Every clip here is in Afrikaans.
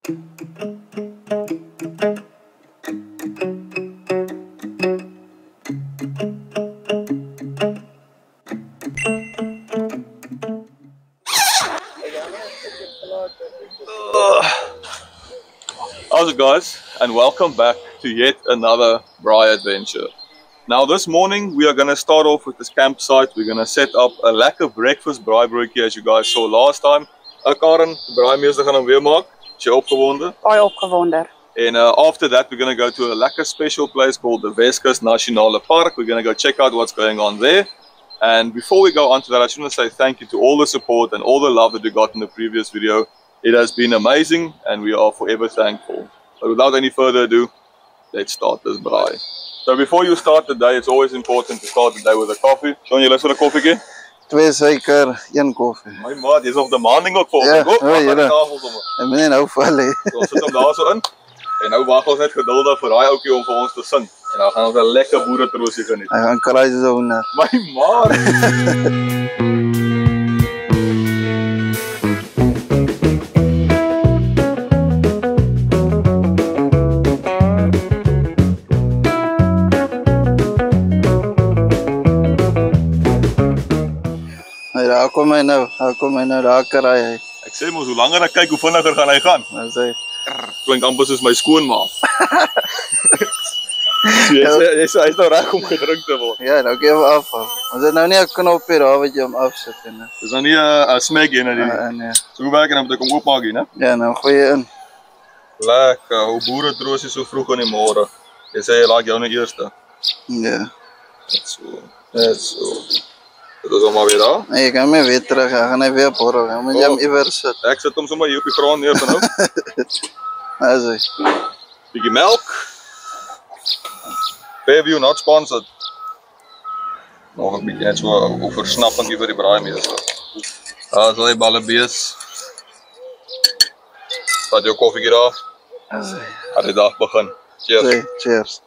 How's it, guys, and welcome back to yet another braai adventure. Now this morning we are going to start off with this campsite. We're going to set up a lekker breakfast braaibroodjie as you guys saw last time. Karen, die braaimeester gaan hom weer maak. Is jy opgewonde? Baie opgewonde. And after that we're going to go to a lekker special place called the Weskus Nasionale Park. We're going to go check out what's going on there. And before we go on to that, I just want to say thank you to all the support and all the love that we got in the previous video. It has been amazing and we are forever thankful. But without any further ado, let's start this braai. So before you start the day, it's always important to start the day with a coffee. Sean, jy lus vir 'n koffietjie? 2 suiker, 1 koffie. My maat, jy's op demanding ook vir Ja, ons. Ek moet nou val hê. Ons sit hom daar so in. En nou wag ons net geduldig vir daai ouetjie om vir ons te sing. En dan gaan ons 'n lekker boeretroosie geniet. Hy gaan kraai so nou. My maat. Daar kom hy nou, daar kraai hy. Ek sê mos, hoe langer ek kyk, hoe vinniger gaan hy gaan. Dan sê Klink amper soos my skoonma. So jy sê hy's nou reg om gedrink te word. ja, nou gee hom af. Ons het nou nie 'n knoppie daar wat jy hom afsit nie. Dis nou nie 'n smack in nie. Nee. So hoe werk dit om te kom oopmaak hier, né? Ja, nou gooi jy in. Lekker, hoe boeretroosie so vroeg in die môre. Jy sê jy laat jou nou eerste. Ja. Net so. Dit is allemaal weer daar. Nee, jy kan my weer terug, hy gaan hy weer borrel. Hy moet jy hom iewers sit. Ek sit hom sommer hier op die grond neer van nou. Daar is hy. Bietjie melk. Fairview not sponsored. Nog 'n bietjie net so 'n versnapping vir die braaimeester. Daar is al die ballebees. Vat jou koffie hier af. Daar is hy. Laat die dag begin. Cheers. Cheers.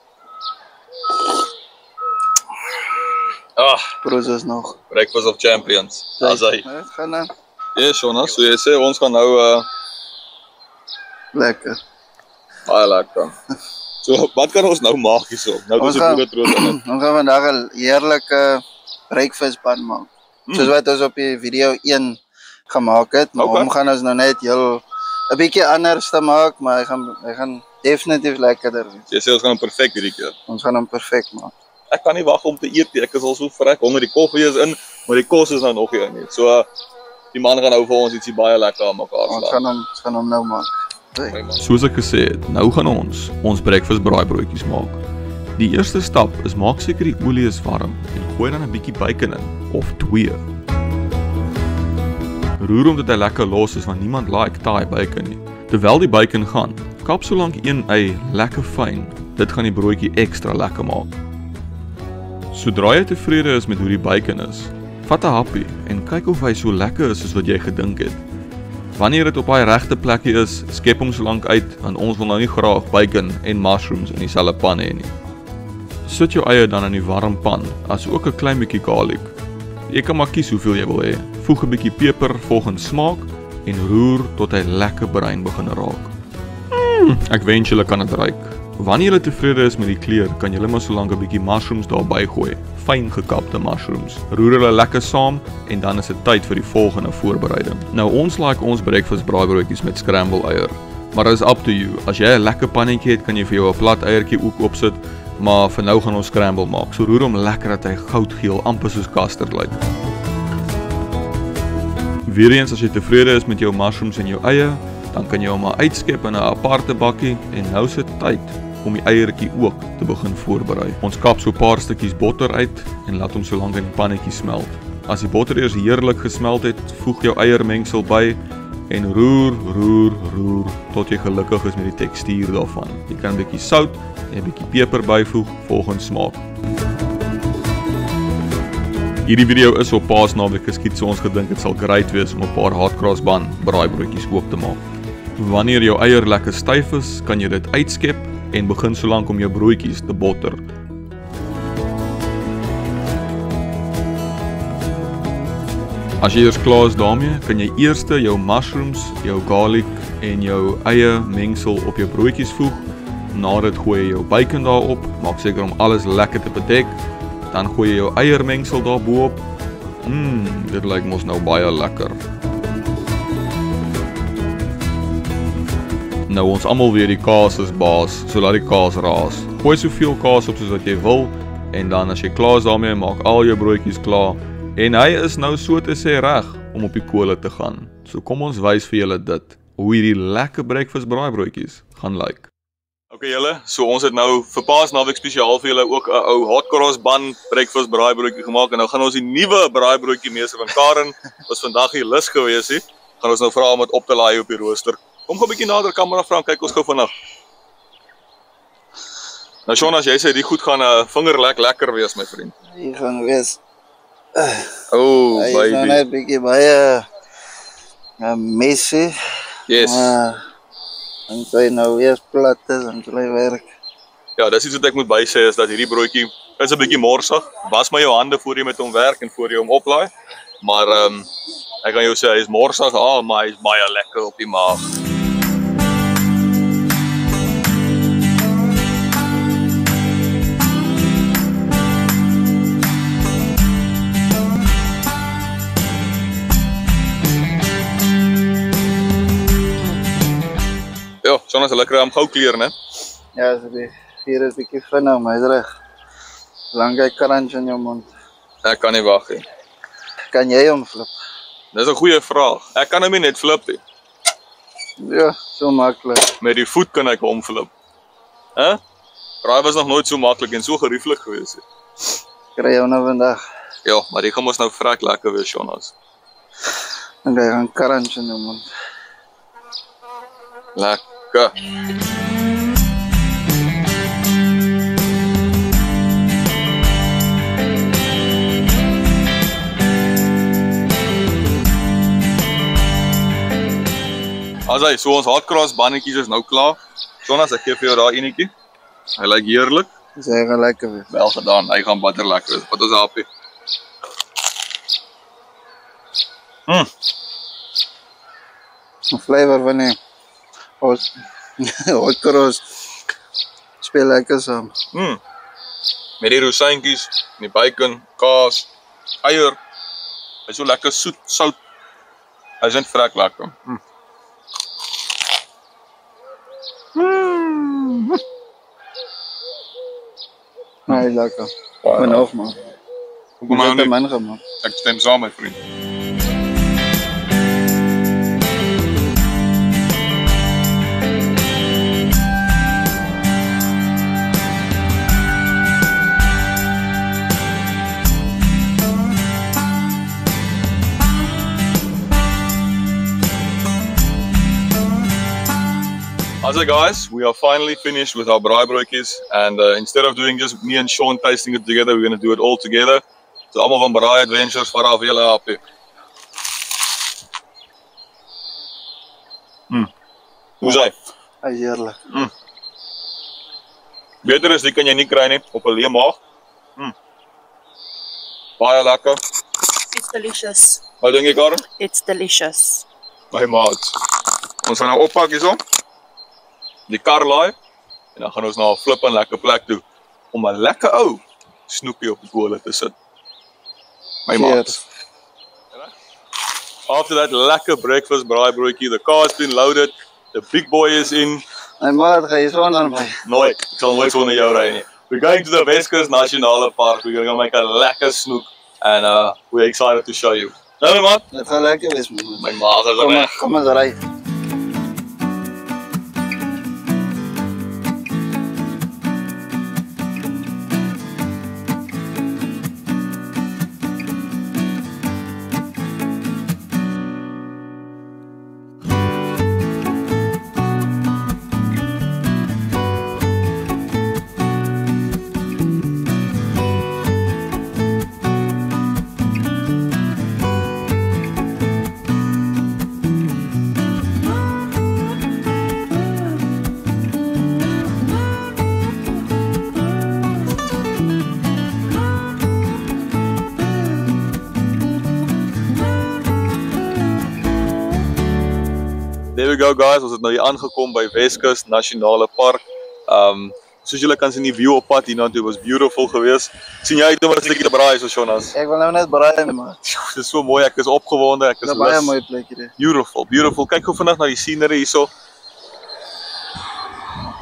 Proost nog. Breakfast of Champions. Daar is hy. Gaan dan. Ja, Shona, so jy sê ons gaan nou Lekker. baie lekker. So, wat kan ons nou maak hierso? Nou dis 'n boeretroos in. Ons gaan vandag 'n heerlike breakfastpan maak. Soos wat ons op die video 1 gemaak het, maar hom gaan ons nou net heel 'n bietjie anders te maak, maar hy gaan definitief lekkerder wees. Jy sê ons gaan hom perfek hierdie keer. Ons gaan hom perfek maak. Ek kan nie wag om te eet nie. Ek is al so vrek honger. Die koffie is in, maar die kos is nou nog nie in nie. So die man gaan nou vir ons ietsie baie lekker aan mekaar slaan. Ons gaan hom nou maak. Soos ek gesê het, nou gaan ons breakfast braaibroodjies maak. Die eerste stap is maak seker die olie is warm en gooi dan 'n bietjie bacon in of 2. Roer hom tot hy lekker los is want niemand like taai bacon nie. Terwyl die bacon gaan, kap so lank 1 ei lekker fyn. Dit gaan die broodjie ekstra lekker maak. Sodra jy tevrede is met hoe die bacon is, vat 'n happie en kyk of hy so lekker is soos wat jy gedink het. Wanneer dit op daai regte plekkie is, skep hom so lank uit want ons wil nou nie graag bacon en mushrooms in dieselfde pan hê nie. Sit jou eie dan in die warm pan, asook 'n klein bietjie garlic. Jy kan maar kies hoeveel jy wil hê. Voeg 'n bietjie peper volgens smaak en roer tot hy lekker bruin begin raak. Ek wens julle kan dit ruik. Wanneer jy tevrede is met die kleur, kan jy maar so lank 'n bietjie mushrooms daarby gooi, fyn gekapte mushrooms. Roer hulle lekker saam en dan is dit tyd vir die volgende voorbereiding. Nou ons like ons breakfast braaibroodjies met scramble eier, maar dit is up to you. As jy 'n lekker pannetjie het, kan jy vir jou 'n plat eiertjie ook opsit, maar vir nou gaan ons scramble maak. So roer hom lekker dat hy goudgeel amper soos custard lyk. Weereens as jy tevrede is met jou mushrooms en jou eie, dan kan jy hom maar uitskep in 'n aparte bakkie en nou is dit tyd om die eiertjie ook te begin voorberei. Ons kap so 'n paar stukkies botter uit en laat hom so lank in die pannetjie smelt. As die botter eers heerlik gesmelt het, voeg jou eiermengsel by en roer tot jy gelukkig is met die tekstuur daarvan. Jy kan 'n bietjie sout en 'n bietjie peper byvoeg volgens smaak. Hierdie video is op Paasnaweek geskiet, so ons gedink dit sal great wees om 'n paar hardcross-bun braaibroodjies oop te maak. Wanneer jou eier lekker styf is, kan jy dit uitskep en begin so lank om jou broodjies te botter. As jy eers klaar is daarmee, kan jy eers jou mushrooms, jou garlic en jou eie mengsel op jou broodjies voeg. Na dit gooi jy jou bacon daarop, maak seker om alles lekker te bedek. Dan gooi jy jou eiermengsel daarboop. Dit lyk mos nou baie lekker. Nou ons almal weet die kaas is baas, so laat die kaas raas. Gooi soveel kaas op soos wat jy wil en dan as jy klaar is daarmee, maak al jou broodjies klaar en hy is nou so te sê reg om op die kole te gaan. So kom ons wys vir julle dit, hoe hierdie lekker breakfast braaibroodjies gaan lyk. Okay julle, so ons het nou vir Paasnaweek spesiaal vir julle ook 'n ou hot cross bun breakfast braaibroodjie gemaak en nou gaan ons die nuwe braaibroodjie meester van Karen, was vandag hier lus gewees het, gaan ons nou vra om dit op te laai op die rooster. Kom gou 'n bietjie nader kamera vra, kyk ons gou vinnig. Nou Sean, as jy sê die goed gaan vingerlek lekker wees my vriend. Hy gaan wees. Oh Hy is baby. nou net bietjie baie messy. Yes. Maar dan sal hy nou weer plat is, dan sal hy werk. Ja, dis iets wat ek moet bysê is dat hierdie broodjie is 'n bietjie morsig. Was maar jou hande voor jy met hom werk en voor jy hom oplaai. Maar ek kan jou sê hy is morsig, maar hy is baie lekker op die maag. Ja, Jonas, hulle kry hom gou kleer, né? Ja, so die vier is bietjie vinnig, maar hy's reg. Solank hy crunch in jou mond. Ek kan nie wag nie. Kan jy hom flip? Dis 'n goeie vraag. Ek kan hom nie net flip nie. Ja, so maklik. Met die voet kan ek hom flip. Hè? Braai was nog nooit so maklik en so gerieflik gewees nie. Kry jou nou vandag. Ja, maar die gaan ons nou vrek lekker wees, Jonas. En hy gaan crunch in jou mond. Lekker. Asai, so ons hot cross bannetjies is nou klaar. Jonas, ek gee vir jou daai enetjie. Hy lyk heerlik. Dis hy gaan lekker wees. Wel gedaan, hy gaan batter lekker wees. Wat is happie? Die flavor van die hot cross speel lekker saam. Met die rosientjies, die bacon, kaas, eier. Hy is so lekker soet, sout. Hy is net vrek lekker. Nee, lekker. Maar nog man. Kom maar Dit het nu. man gemaakt. Ek stem saam my vriend. Alright guys, we are finally finished with our braaibroodjies and instead of doing just me and Sean tasting it together, we're going to do it all together. So allemaal van Braai Adventures, vanaf julle happy. Hoe is hy? Hy is heerlijk. Beter is die kan jy nie kry nie, op 'n leë maag. Baie lekker. It's delicious. Wat dink jy Karen? It's delicious. My maat. Ons gaan nou oppak hierso. Die kar laai en dan gaan ons na 'n flippin lekker plek toe om 'n lekker ou snoepie op die kole te sit. My maat. Cheers. After that lekker breakfast braaibroodjie, the car's been loaded, the big boy is in. My maat, ga jy sonder my. Nooit, ek sal nooit sonder jou ry nie. We're going to the Weskus Nasionale Park. We're going to make a lekker snoek and we're excited to show you. Nou my maat, Dit gaan lekker wees, man. my maag is Kom weg. maar, kom eens ry. we go guys, ons het nou hier aangekom by Weskus Nasionale Park. Soos julle kan sien die view op pad hiernatoe was beautiful geweest. Sien jy uit om 'n stukkie te braai so Jonas? Ek wil nou net braai maar. Dit is so mooi, ek is opgewonde, ek is Dis 'n baie mooi plek hier. Beautiful, beautiful. Kyk hoe vinnig na die scenery hierso.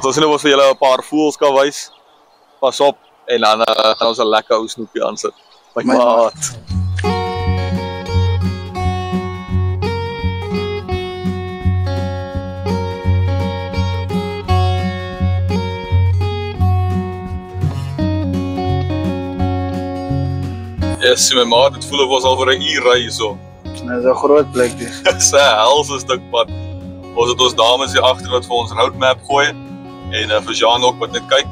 So sien ons vir julle 'n paar voëls kan wys. Pas op en dan gaan ons 'n lekker ou snoepie aansit. My maat. Yes, my maat, het voel of ons al vir 'n uur ry hierso. Dit is 'n groot plek hier. Dis 'n helse stuk pad. Ons het ons dames hier agter wat vir ons roadmap gooi en vir Jean ook wat net kyk.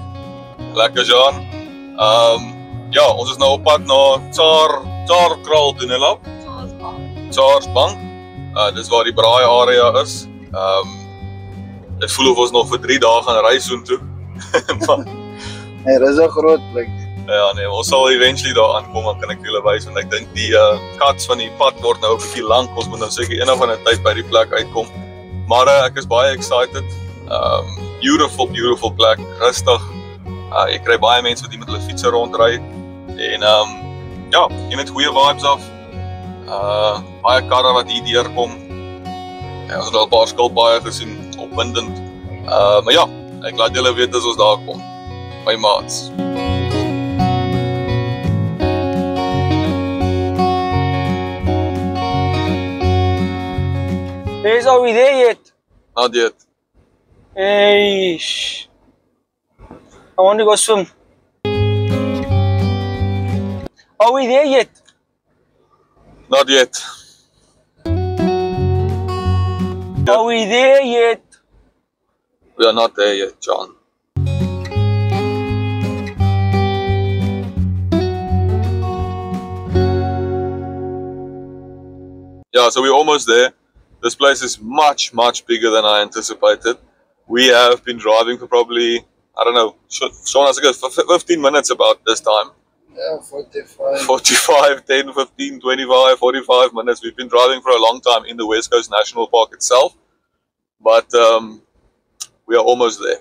Lekker Jean. Ja, ons is nou op pad na Tsarkraal toe, Nella. Tsaarsbank. Dis waar die braai area is. Dit voel of ons nog vir 3 dae gaan ry soontoe. Nee, dit is 'n groot plek. Ja nee, ons sal eventually daar aankom, dan kan ek julle wys want ek dink die cuts van die pad word nou 'n bietjie lank. Ons moet nou seker een of ander tyd by die plek uitkom. Maar ek is baie excited. Beautiful, beautiful plek, rustig. Ek kry baie mense wat hier met hulle fietsse rondry en ja, jy net goeie vibes af. Baie karre wat hier deurkom. Ja, ons het al 'n paar skilpaaie gesien, opwindend. Maar ja, ek laat julle weet as ons daar kom. My maats. Hey, are we there yet? Not yet. Hey, I want to go swim. Are we there yet? Not yet. Are we there yet? We are not there yet, John. Yeah, so we're almost there. This place is much, much bigger than I anticipated. We have been driving for probably, I don't know, Sean, I think 15 minutes about this time. Yeah, 45. 45, 10, 15, 25, 45 minutes. We've been driving for a long time in the West Coast National Park itself. But we are almost there.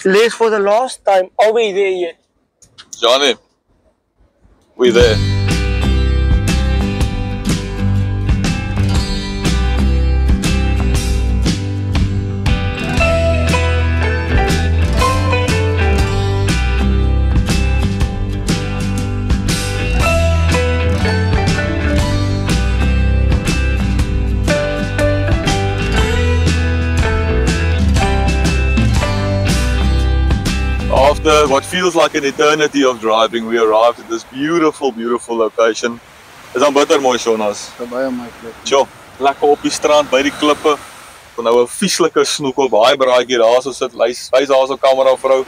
Les, for the last time, are we there yet? Johnny, we're there. After what feels like an eternity of driving, we arrived at this beautiful, beautiful location. Is aan bitter mooi, Jonas. Dis 'n baie mooi plek. Tjo, lekker op die strand, by die klippe. Van nou 'n vieslike snoek op baie braaitjie daar so sit, wys daar so kamera vrou.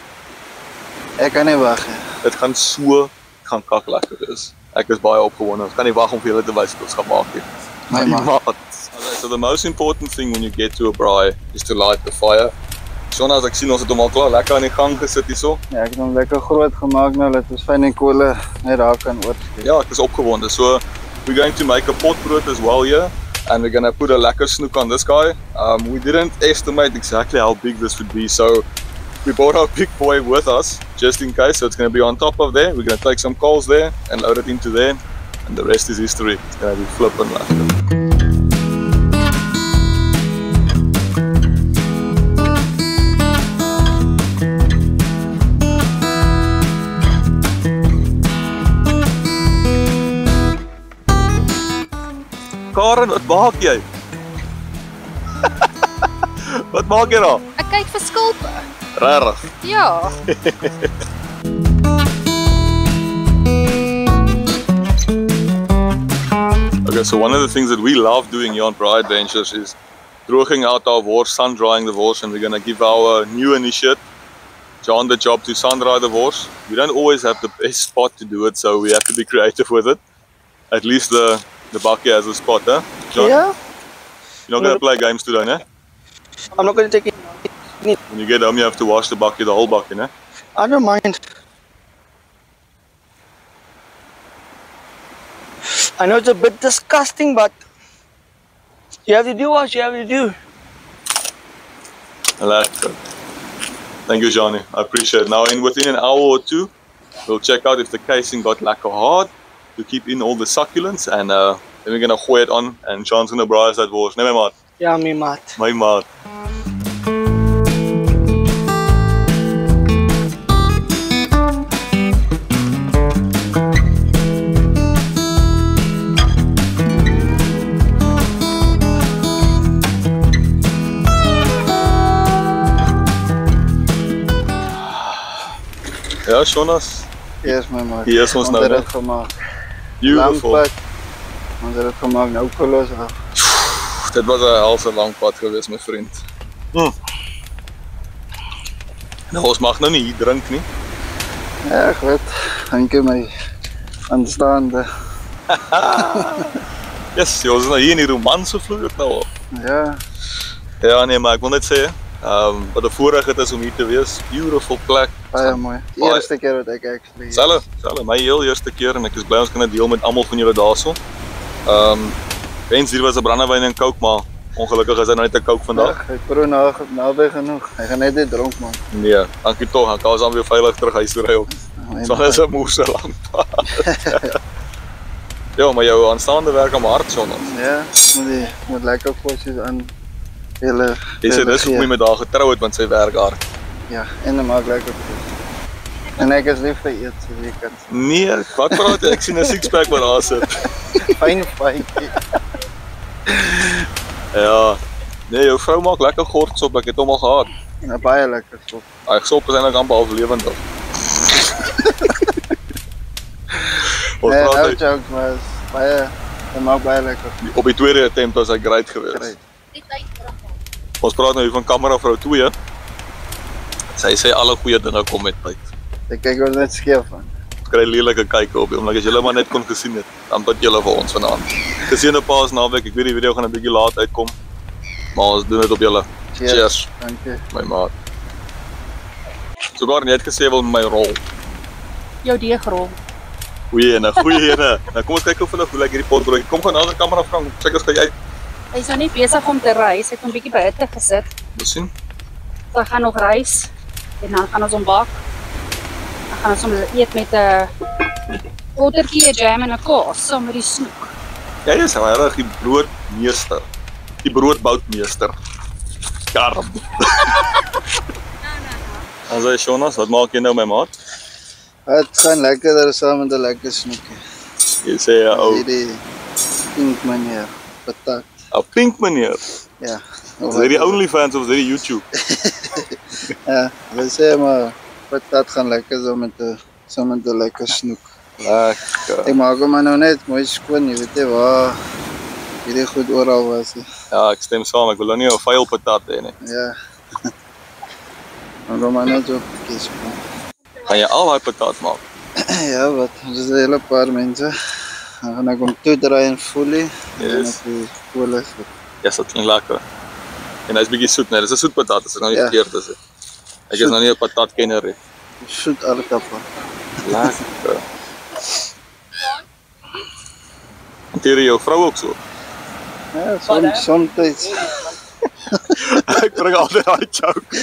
Ek kan nie wag nie. Dit gaan kak lekker wees. Ek is baie opgewonde. Ek kan nie wag om vir julle te wys wat ons gaan maak hier. My maat. Okay, so the most important thing when you get to a braai is to light the fire. Jonas, ek sien ons het hom al klaar lekker aan die gang gesit hierso. Ja, ek het hom lekker groot gemaak nou dat ons fyn en kolle net daar kan oorskry. Ja, ek is opgewonde. So we're going to make a potbrood as well here, and we're gonna put a lekker snoek on this guy. We didn't estimate exactly how big this would be, so we brought our big boy with us just in case. So it's gonna be on top of there. We're gonna take some coals there and load it into there, and the rest is history. It's gonna be flippin' lekker. Karen, wat maak jy? Wat maak jy daar? Ek kyk vir skulpe. Regtig? Ja. Okay, so one of the things that we love doing here on Braai Adventures is drooging out our wors, sun drying the wors, and we're going to give our new initiate, John, the job to sun dry the wors. We don't always have the best spot to do it, so we have to be creative with it. At least the bakkie has a spot, huh? John? Yeah. You're not going to play games today, ne? I'm not going to take it. When you get home, you have to wash the bucket, the whole bucket, né? I don't mind. I know it's a bit disgusting, but you have to do what you have to do. Lekker. Thank you, Johnny. I appreciate it. Now, within an hour or two, we'll check out if the casing got lekker hard to keep in all the succulents, and then we're gonna gooi it on, and John's gonna braai that wors. Nee, my maat. Ja, my maat. My maat. Ja, Jonas. Yes, my maat. Hier is ons nou. Ons het dit gemaak. Beautiful. Lang pad. Ons het dit gemaak, nou kolos af. Dit was 'n helse lang pad geweest, my vriend. Nou, ons mag nou nie hier drink nie. Ja, ek weet. Dankie my aanstaande. Yes, ons is nou hier in die romanse vloer nou al. Ja, Ja, nee, maar ek wil net sê, wat 'n voorreg het is om hier te wees. Beautiful plek. baie mooi. Die Baie- eerste keer wat ek actually Selfe, my heel eerste keer en ek is bly ons kan dit deel met almal van julle daarso. Wens hier was 'n brandewyn en coke, maar ongelukkig is dit nou net 'n coke vandag. Ag, ek proe naby genoeg. Hy gaan net nie dronk man. Nee, dankie tog. Dan kan ons dan weer veilig terug huis toe ry op. So is 'n moeë lang pad. Ja, maar jou aanstaande werk aan hart, Jonas. Ja, moet lekker kosies aan julle. Jy sê dis hoekom jy met haar getrou het, want sy werk hard. Ja, en dan maak lekker kos. En ek is lief vir eet, so jy kan. Nee, wat praat jy? Ek sien 'n sixpack wat daar sit. Fyn. Ja. Nee, jou vrou maak lekker gortsop, ek het hom al gehad. Ja, baie lekker sop. Hy sop is eintlik amper half lewendig. Ons Nee, praat nou uit- joke, maar is baie, hy maak baie lekker. op die tweede attempt was hy great geweest. Great. Ons praat nou hier van kameravrou 2. Sy sê alle goeie dinge kom met tyd. Ek kyk ons net skeef van. Ons kry lelike kyk op, omdat as julle maar net kon gesien het, dan bid julle vir ons vanaand. Geseënde Paasnaweek. Ek weet die video gaan 'n bietjie laat uitkom, maar ons doen dit op julle. Cheers, Dankie. my maat. Sogar net gesê wil my rol. Jou deegrol. Goeie ene. Nou kom ons kyk hoe vinnig hoe lyk hierdie potbroodjie. Kom gaan na die kamera vang. Kyk as jy uit. Hy's nou nie besig om te rys. Hy het hom bietjie by hitte gesit. Ons sien. Dan gaan nog rys en dan gaan ons hom bak. Dan gaan ons hom eet met 'n bottertjie, 'n jam en 'n kaas saam met die snoek. Jy is regtig die broodmeester. Die broodboutmeester. Karm. Dan sê Jonas, wat maak jy nou my maat? Het gaan lekkerder saam met 'n lekker snoekie. Jy sê ja, ou, Hierdie pink meneer, patat. 'n pink meneer. Ja. Is dit die OnlyFans of is dit die YouTube? Ja, we sê maar patat gaan lekker saam met 'n lekker snoek. Lekker. Ek maak hom maar nou net mooi skoon, jy weet nie waar hierdie goed oral was nie. Ja, ek stem saam. Ek wil nou nie 'n vuil patat hê nie. Ja. Maar hom maar net so kies. Gaan jy al daai patat maak? Ja, wat? Ons is 'n hele paar mense. Dan gaan ek hom toedraai en folie. En Yes. op die kolle sit. Ja, dit klink lekker. En hy's bietjie soet, nee, dis 'n soet patat, dis nou nie Ja. verkeerd is dit. Ek is nou nie 'n patat kenner nie. Soet aardappel. Lekker. Hanteer jou vrou ook so? Ja, somtyds. Ek bring altyd daai joke.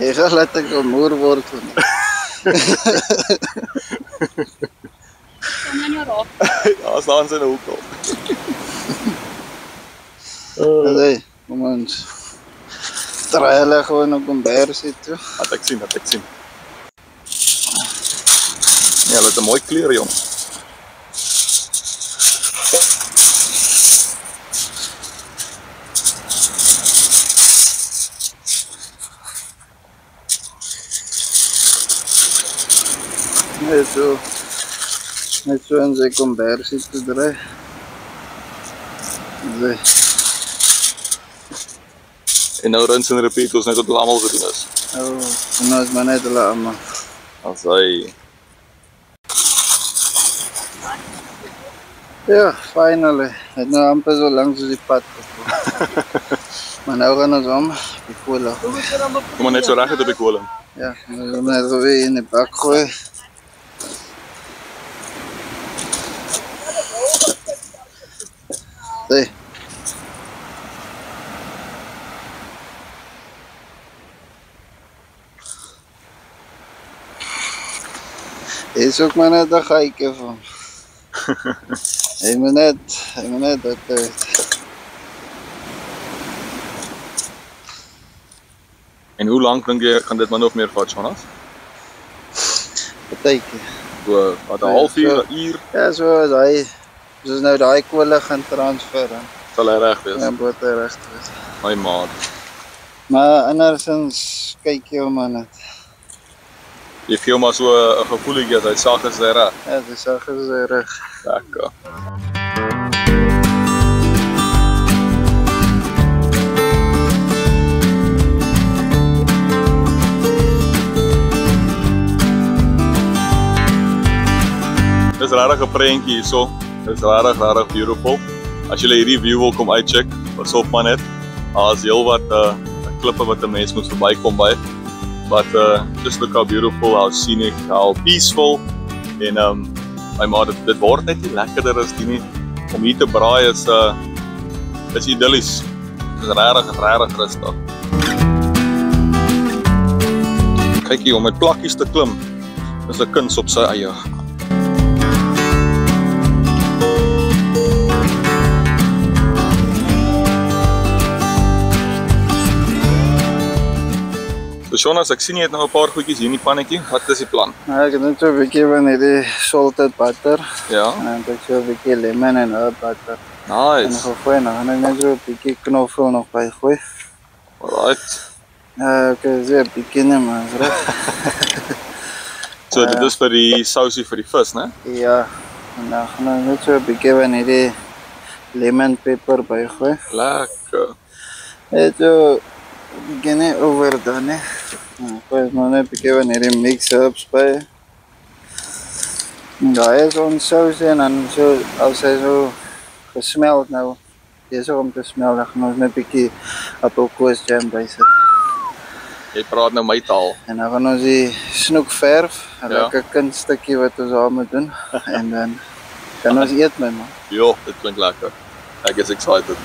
Jy gaan laat ek 'n moer word van. Kom jy nou raak? Ja, staan sy nou ook al. Hey, kom ons. Draai hulle gewoon op 'n bersie toe. Wat ek sien. Ja, dit is 'n mooi kleur, jong. Net so in sy kombersie te draai. Nee, En nou rinse en repeat ons net wat hulle almal gedoen is. en nou is maar net hulle allemaal. As hy Ja, finally. Het nou amper so lang soos die pad gekom. Maar nou gaan ons om, die kool. Kom maar net so reg uit op die koling. Ja, ons gaan net so weer in die bak gooi. Hey. Hier is ook maar net een geitje van. Hy moet net dat uit. En hoe lank dink jy gaan dit maar nog meer vat, Jonas? Partytjie. So, wat 'n halfuur, 'n uur, Ja, soos hy, soos nou daai kolle gaan transfer. sal hy reg wees. Ja, moet hy reg wees. My maat. Maar andersins kyk jy maar net. Jy voel maar so 'n gevoelige as hy sag is reg. Ja, dis sag is reg. Lekker. Dis regtig 'n prentjie hierso. Dis regtig beautiful. As jy hierdie view wil kom uitcheck, pas op maar net. Daar's heelwat klippe wat 'n mens moet verbykom by. But just look how beautiful, how scenic, how peaceful. En my maat, dit word net nie lekkerder as die nie. Om hier te braai is idyllies. Dit is regtig rustig. Kyk hier, om met plakkies te klim, is 'n kuns op sy eie. So Jonas, ek sien jy het nou 'n paar goedjies hier in die pannetjie. Wat is die plan? Nou, ek het net so 'n bietjie van hierdie salted butter. Ja. En dan so 'n bietjie lemon en herb butter. En Nice. dan gooi nou en net so 'n bietjie knoffel nog by gooi. Alright. Ek is 'n bietjie net maar reg. So dit is vir die sousie vir die vis, né? Ja. En dan gaan ons net so 'n bietjie van hierdie lemon pepper by gooi. Lekker. Net so begin net overdone, hè. Nou, gooi maar net 'n bietjie van hierdie mix herbs by. En daar is ons saus en dan so, als hy so gesmeld nou, besig om te smel, dan gaan ons net 'n bietjie appelkoesjam by sit. Jy praat nou my taal. En dan gaan ons die snoek verf, 'n Ja. lekker kunststukkie wat ons daar moet doen. En dan kan ons eet, my man. Jo, dit klink lekker. Ek is excited.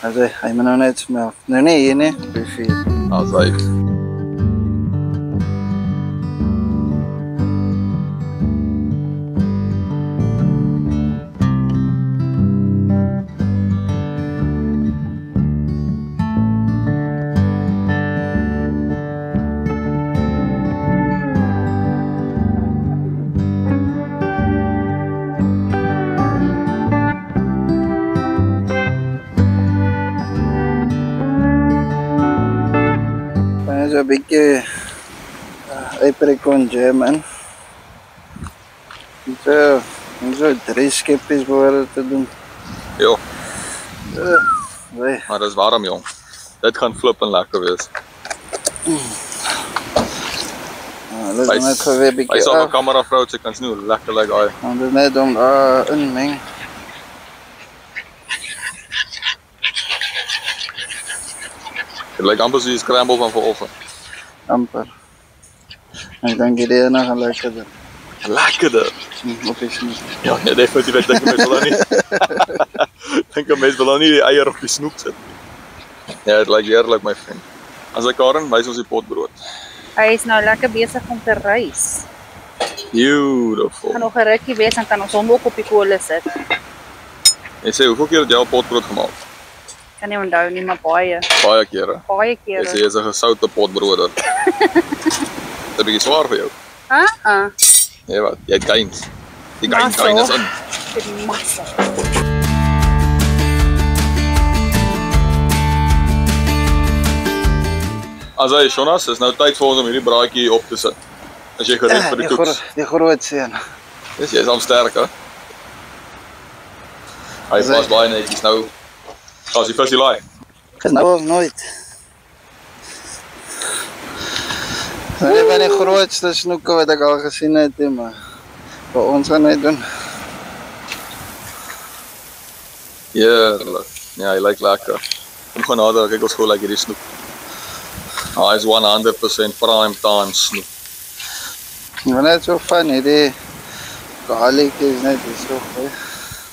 Also, hy moet nou net smel. Nou nee, hier nie, beveel. Asai. So 'n bietjie apricot jam in. So 3 skeppies behoort te doen. Jo, Nee, maar dis warm jong. Dit gaan flip en lekker wees. dit is net geweer Hy bietjie sal 'n af. kamera vrou, sy kan sien hoe lekker lyk daai. Want dit is net om inmeng. Dit lyk amper soos die scramble van vanoggend. Amper. Ek dink die ene gaan lekker doen. Lekkerder. Op die snoek. Ja, nee, definitief. Ek dink 'n mens wil nou nie. Dink 'n mens wil nou nie die eier op die snoek sit. Ja, dit lyk heerlik my vriend. As ek Karen, wys ons die potbrood. Hy is nou lekker besig om te rys. Beautiful. Gaan nog 'n rukkie wees en kan ons hom ook op die kolle sit. Jy sê hoeveel keer het jy al potbrood gemaak? Kan nie onthou nie, maar baie Baie kere. baie Jy sê kere. jy's 'n gesoute potbroder. Dit is 'n bietjie swaar vir jou. Nee wat, jy het gains. Die gains Muscle. is in. Die massa. Asai Jonas, is nou tyd vir ons om hierdie braaitjie op te sit. As jy gereed vir die koeks. Die groot seun. Dis jy's al sterk, hè? Hy Asai. pas baie netjies nou. As die visie laai. Nou of nooit. Dit is een van die grootste snoeke wat ek al gesien het, maar vir ons gaan hy doen. Heerlik. Ja, hy lyk lekker. Kom gaan nader, kyk ons gou like hierdie snoep. Hy is 100% prime time snoep. Maar net so van hierdie garlic is net so goed.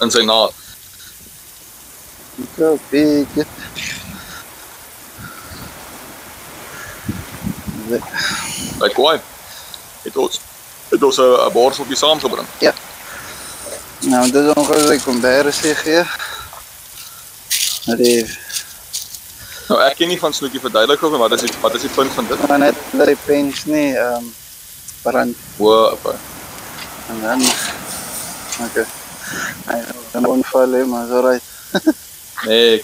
In sy naad. So big. Like why? Het ons 'n borseltjie saamgebring. Ja. Nou, dit is ongeveer kombersie gee. Nou ek ken nie van snoekie verduidelik of wat is die punt van dit? Maar net dat die pens nie brand. Wow, okay. En dan okay. Hy dan onval maar so right. Nee,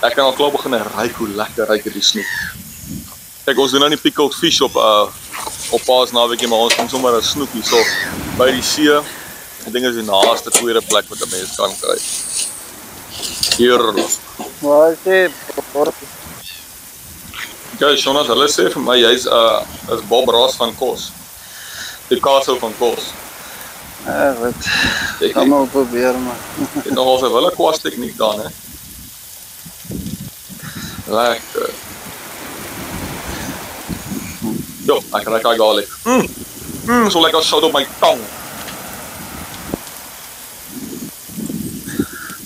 ek kan al klaar begin ruik hoe lekker ruik die snoep. Kijk, ons doen nou nie pickled fish op Paasnaweekie, maar ons doen sommer 'n snoep hier so by die see. Ek dink is die naaste tweede plek wat 'n mens kan kry. Heerlik. Waar is dit? Ja, Jonas, hulle sê vir my jy's is Bob Ross van Kos. Die Castle van Kos. Ja, wat? Ek Kan maar probeer maar. het nogal 'n wille kwas tegniek dan, hè. Lekker. Jo, ek ruik daai garlic. So lekker sout op my tong.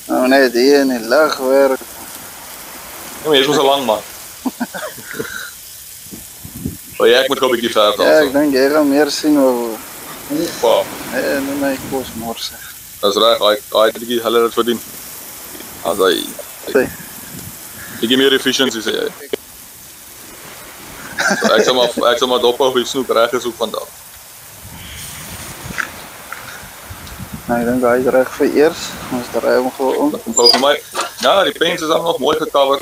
Nou net hier in die lug werk. Ja, maar jy is ons 'n lang man. So ja, ek moet gou 'n bietjie verder Ja, dan. ek dink jy gaan meer sien oor Oepa, en my kos morse. dis reg, hy het 'n bietjie hulle dit verdien. As hy bietjie meer efficiency sê jy. So ek sal maar dop op die snoek reg is ook vandag. Nou, ek dink hy is reg vir eers. Ons draai hom gou om. Kom gou vir my. Ja, die pens is al nog mooi gecover.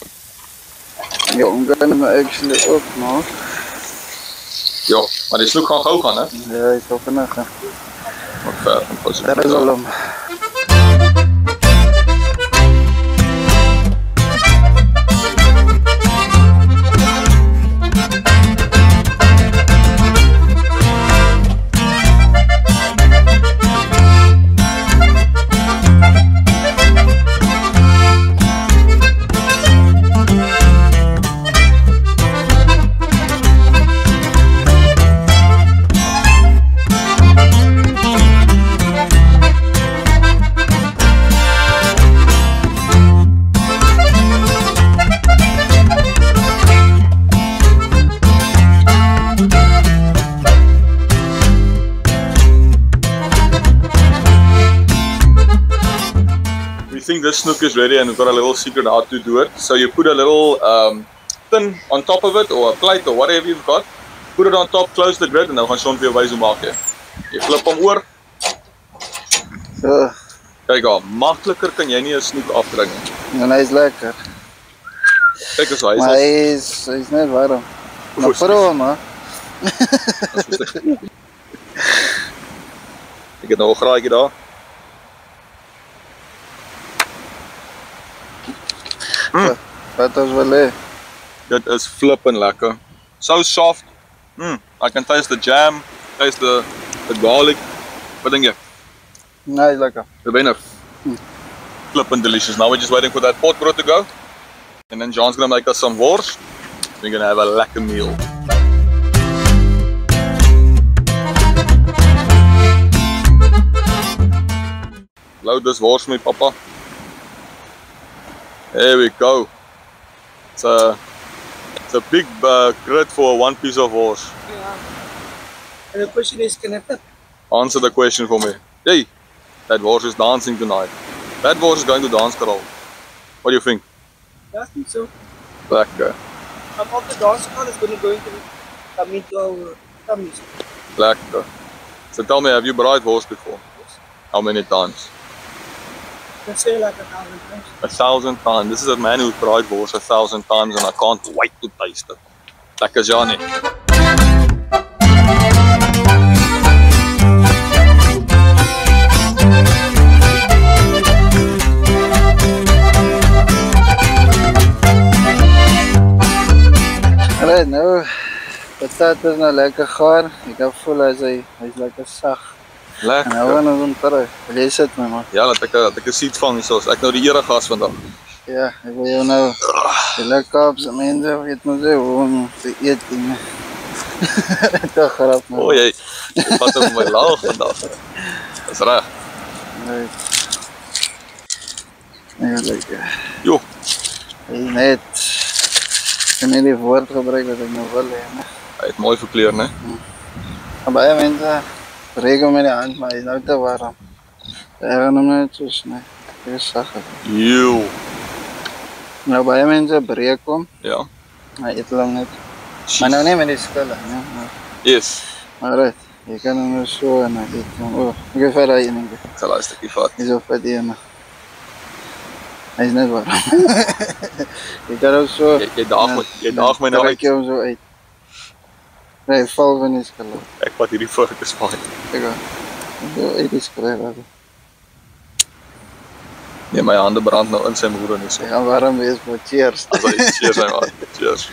Ja, om kan hom actually ook maak. Ja, maar die snoek gaan gou gaan, hè. Ja, hy is ook vinnig. Wat ver van pas. Daar is al hom. This snook is ready and we've got a little secret how to do it. So you put a little tin on top of it or a plate or whatever you've got. Put it on top, close the grid en nou gaan Sean vir jou wys hoe maak jy. Jy flip hom oor. So, Kyk al, makliker kan jy nie 'n snoek afdrink nie. en hy is lekker. Kyk as hy Maar is. hy is net warm. Maar Goed. probeer hom, hè. Ek het nou 'n graaitjie daar. Wat ons wil hê. Dit is flippin lekker. So soft. I can taste the jam, taste the garlic. Wat dink jy? Nee, hy is lekker. The winner. Flippin delicious. Now we're just waiting for that potbrood to go. And then John's gonna make us some wors. We're gonna have a lekker meal. Load this wors for me, Papa. There we go. It's a big grid for one piece of wors. Yeah. And the question is, can I tap? Answer the question for me. Hey, that wors is dancing tonight. That wors is going to dance, Carol. What do you think? Yeah, I think so. Lekker. Of the dance call is going to come into our tummies. Lekker. So tell me, have you braaid wors before? How many times? Let's say like 1,000 times. 1,000 times. This is a man who's braaid wors 1,000 times and I can't wait to taste it. Lekker Johnny. Alright, nou, patat is nou lekker gaar. Ek kan voel hy is lekker sag. En nou Lekker. gaan ons hom terug. Wil jy sit my man? Ja, dat ek 'n seat vang hierso. Ek nou die eregas vandag. Ja, ek wil jou nou die Kaapse mense weet mos hoe om te eet dinge. Toch grap man. O jy vat op my laag vandag. Dis reg. Nee. Nee, lekker. Jo, Hey, net. Ek het die woord gebruik wat ek nou wil hê. Nee. hy het mooi verkleur, né? Maar baie mense breek hom met die hand, maar hy is nou te warm. Ek gaan hom net so sny. Dit is sagger. Jo. Nou baie mense breek hom, Ja. maar eet hom net. Maar nou nie met die skille, nee. Yes. Maar right, jy kan hom nou so en dan eet hom. O, ek het verder een ding. Ek sal 'n stukkie vat. Dis op die ene. Hy is net warm. Jy kan hom so. Jy daag my nou Trek uit. jy hom so uit. Nee, val van die skille. Ek vat hierdie vork is fyn. Ek gaan. Zo uit die skille laat. Nee, my hande brand nou in sy moeder nie so. Hy gaan warm wees vir cheers. As hy cheers my man. Cheers.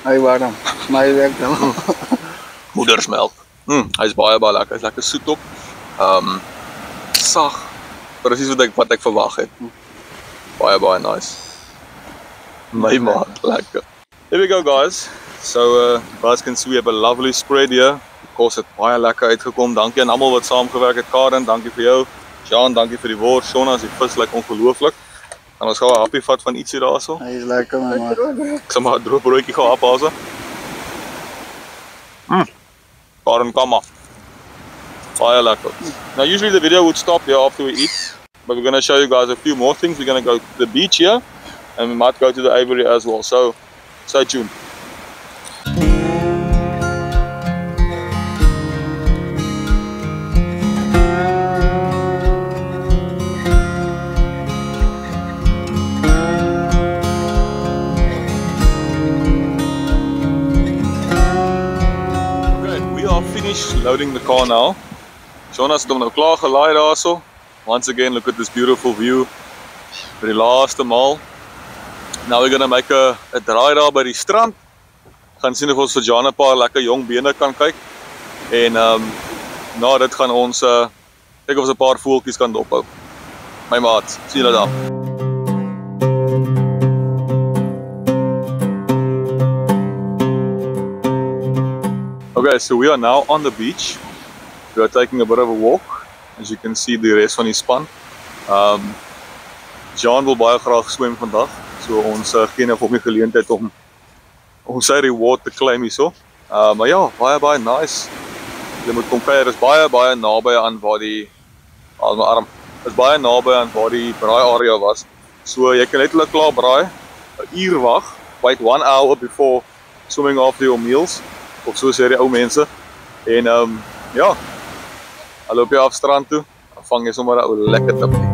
Hy warm. Maar hy werk dan. Moedersmelk. Hy's baie lekker. Hy's lekker soet op. Sag. Presies wat ek verwag het. Baie nice. My man, lekker. Here we go guys. So you guys can see we have a lovely spread here. Of course het baie lekker uitgekom. Dankie aan almal wat saamgewerk het. Karen, dankie vir jou. Jean, dankie vir die wors. Jonas, die vis lyk ongelooflik. En ons gaan 'n happie vat van ietsie daarso. Hy is lekker my man. Ek sal maar 'n droë broodjie gaan afhaal. Karen, kom maar. Baie lekker. Now usually the video would stop here after we eat, but we're going to show you guys a few more things. We're going to go to the beach here, and we might go to the aviary as well. So stay tuned. Loading the car now. Jonas het hom nou klaar gelaai daarso. Once again, look at this beautiful view. Vir die laaste maal. Now we're gonna make a draai daar by die strand. Gaan sien of ons vir Jan 'n paar lekker jong bene kan kyk. En na dit gaan ons kyk of ons 'n paar voeltjies kan dophou. My maat, sien julle dan. Okay, so we are now on the beach. We are taking a bit of a walk. As you can see, the rest van die span. John wil baie graag swem vandag. So ons gee nou vir hom die geleentheid om sy reward te claim hierso. Maar ja, baie nice. Jy moet kom kyk, is baie naby aan waar die al my arm. Is baie naby aan waar die braai area was. So jy kan net klaar braai, 'n uur wag, wait 1 hour before swimming after your meals. Of so sê die ou mense. En ja, al loop jy af strand toe, dan vang jy sommer 'n ou lekker tippie.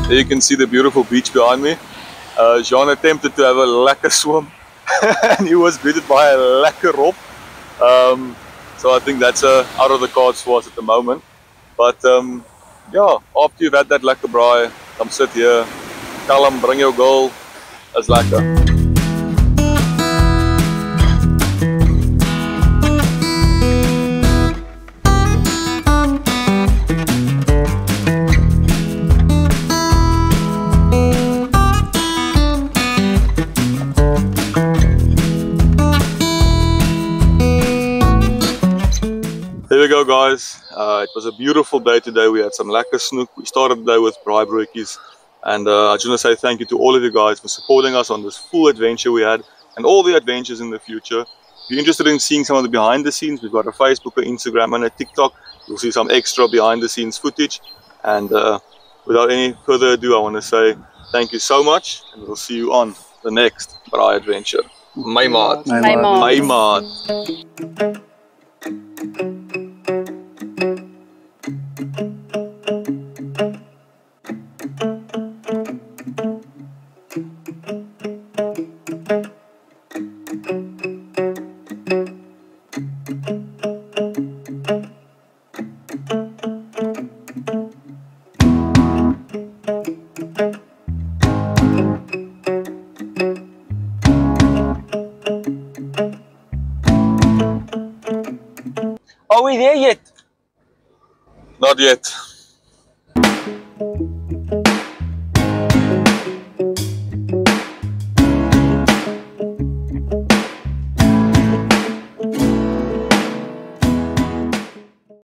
There you can see the beautiful beach behind me. Jean attempted to have a lekker swim and he was greeted by a lekker rob. So I think that's out of the cards for us at the moment. But yeah, after you've had that lekker braai, come sit here, tell him, bring your girl, that's lekker. There we go guys, it was a beautiful day today. We had some lekker snoek. We started the day with braai broodjies. And I just want to say thank you to all of you guys for supporting us on this full adventure we had and all the adventures in the future. If you're interested in seeing some of the behind the scenes, we've got a Facebook, an Instagram and a TikTok. You'll see some extra behind the scenes footage. And without any further ado, I want to say thank you so much, and we'll see you on the next Braai adventure. My maat. My maat. My maat. Are we there yet? Not yet.